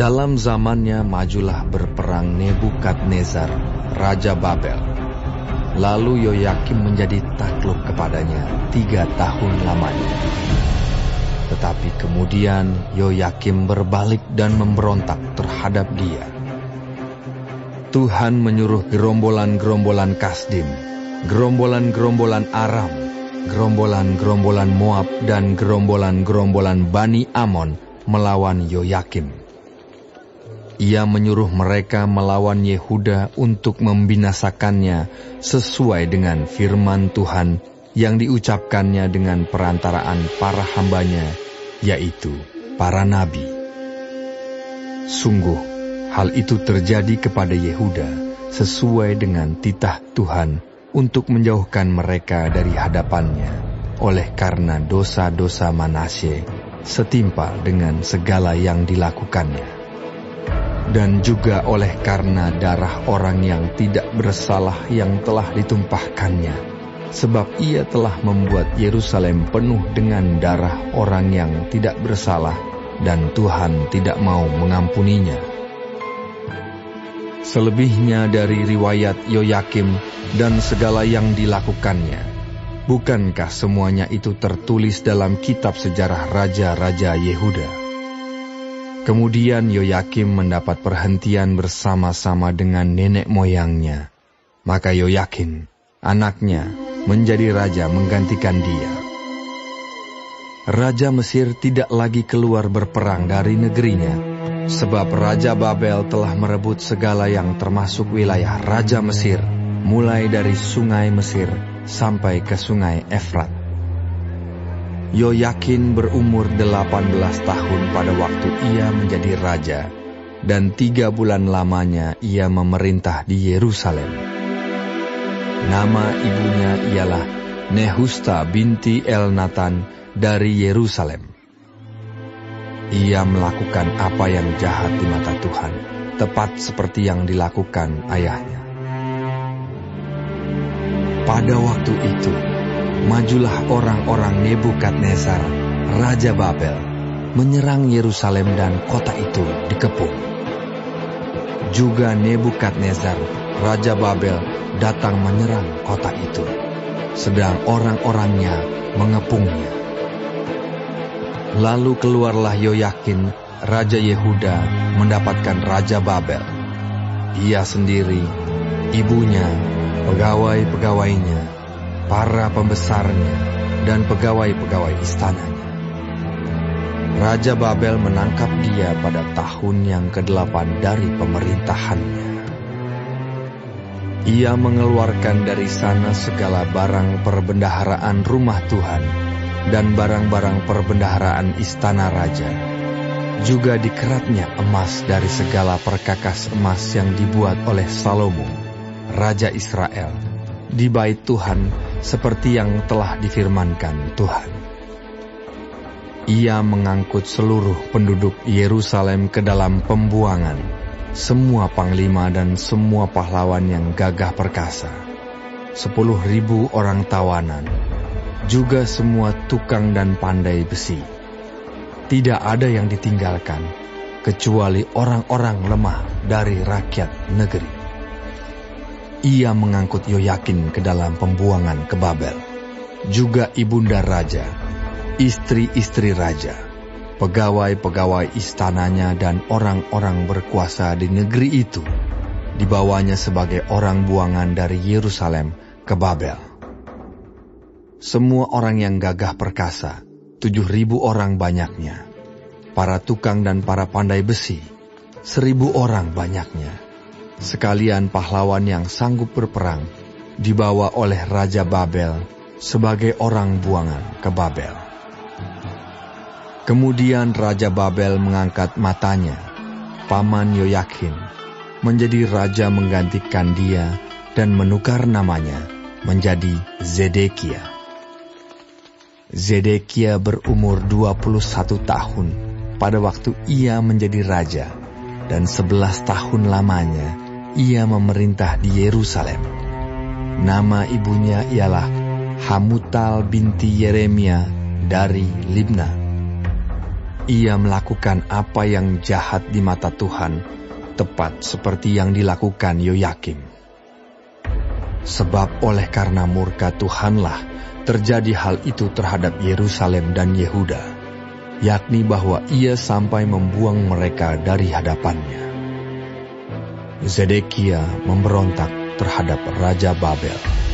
Dalam zamannya majulah berperang Nebukadnezar, Raja Babel. Lalu Yoyakim menjadi takluk kepadanya 3 tahun lamanya. Tetapi kemudian Yoyakim berbalik dan memberontak terhadap dia. Tuhan menyuruh gerombolan-gerombolan Kasdim, gerombolan-gerombolan Aram, gerombolan-gerombolan Moab, dan gerombolan-gerombolan Bani Amon melawan Yoyakim. Ia menyuruh mereka melawan Yehuda untuk membinasakannya sesuai dengan firman Tuhan yang diucapkannya dengan perantaraan para hambanya, yaitu para nabi. Sungguh, hal itu terjadi kepada Yehuda sesuai dengan titah Tuhan untuk menjauhkan mereka dari hadapannya, oleh karena dosa-dosa Manasye setimpal dengan segala yang dilakukannya. Dan juga oleh karena darah orang yang tidak bersalah yang telah ditumpahkannya, sebab ia telah membuat Yerusalem penuh dengan darah orang yang tidak bersalah, dan Tuhan tidak mau mengampuninya. Selebihnya dari riwayat Yoyakim dan segala yang dilakukannya, bukankah semuanya itu tertulis dalam kitab sejarah raja-raja Yehuda? Kemudian Yoyakim mendapat perhentian bersama-sama dengan nenek moyangnya. Maka Yoyakim, anaknya, menjadi raja menggantikan dia. Raja Mesir tidak lagi keluar berperang dari negerinya, sebab Raja Babel telah merebut segala yang termasuk wilayah Raja Mesir, mulai dari sungai Mesir sampai ke sungai Efrat. Yoyakin berumur 18 tahun pada waktu ia menjadi raja, dan 3 bulan lamanya ia memerintah di Yerusalem. Nama ibunya ialah Nehusta binti Elnatan dari Yerusalem. Ia melakukan apa yang jahat di mata Tuhan, tepat seperti yang dilakukan ayahnya. Pada waktu itu, majulah orang-orang Nebukadnezar, Raja Babel, menyerang Yerusalem dan kota itu dikepung. Juga Nebukadnezar, Raja Babel, datang menyerang kota itu, sedang orang-orangnya mengepungnya. Lalu keluarlah Yoyakin, Raja Yehuda, mendapatkan Raja Babel. Ia sendiri, ibunya, pegawai-pegawainya, para pembesarnya, dan pegawai-pegawai istananya. Raja Babel menangkap dia pada tahun yang ke-8 dari pemerintahannya. Ia mengeluarkan dari sana segala barang perbendaharaan rumah Tuhan dan barang-barang perbendaharaan istana raja. Juga dikeratnya emas dari segala perkakas emas yang dibuat oleh Salomo, Raja Israel, di bait Tuhan, seperti yang telah difirmankan Tuhan. Ia mengangkut seluruh penduduk Yerusalem ke dalam pembuangan, semua panglima dan semua pahlawan yang gagah perkasa, 10.000 orang tawanan, juga semua tukang dan pandai besi. Tidak ada yang ditinggalkan, kecuali orang-orang lemah dari rakyat negeri. Ia mengangkut Yoyakin ke dalam pembuangan ke Babel, juga ibunda raja, istri-istri raja, pegawai-pegawai istananya dan orang-orang berkuasa di negeri itu, dibawanya sebagai orang buangan dari Yerusalem ke Babel. Semua orang yang gagah perkasa, 7.000 orang banyaknya, para tukang dan para pandai besi, 1.000 orang banyaknya. Sekalian pahlawan yang sanggup berperang dibawa oleh Raja Babel sebagai orang buangan ke Babel. Kemudian Raja Babel mengangkat matanya, paman Yoyakin, menjadi raja menggantikan dia dan menukar namanya menjadi Zedekia. Zedekia berumur 21 tahun pada waktu ia menjadi raja, dan 11 tahun lamanya ia memerintah di Yerusalem. Nama ibunya ialah Hamutal binti Yeremia dari Libna. Ia melakukan apa yang jahat di mata Tuhan, tepat seperti yang dilakukan Yoyakim. Sebab oleh karena murka Tuhanlah terjadi hal itu terhadap Yerusalem dan Yehuda, yakni bahwa ia sampai membuang mereka dari hadapannya. Zedekia memberontak terhadap Raja Babel.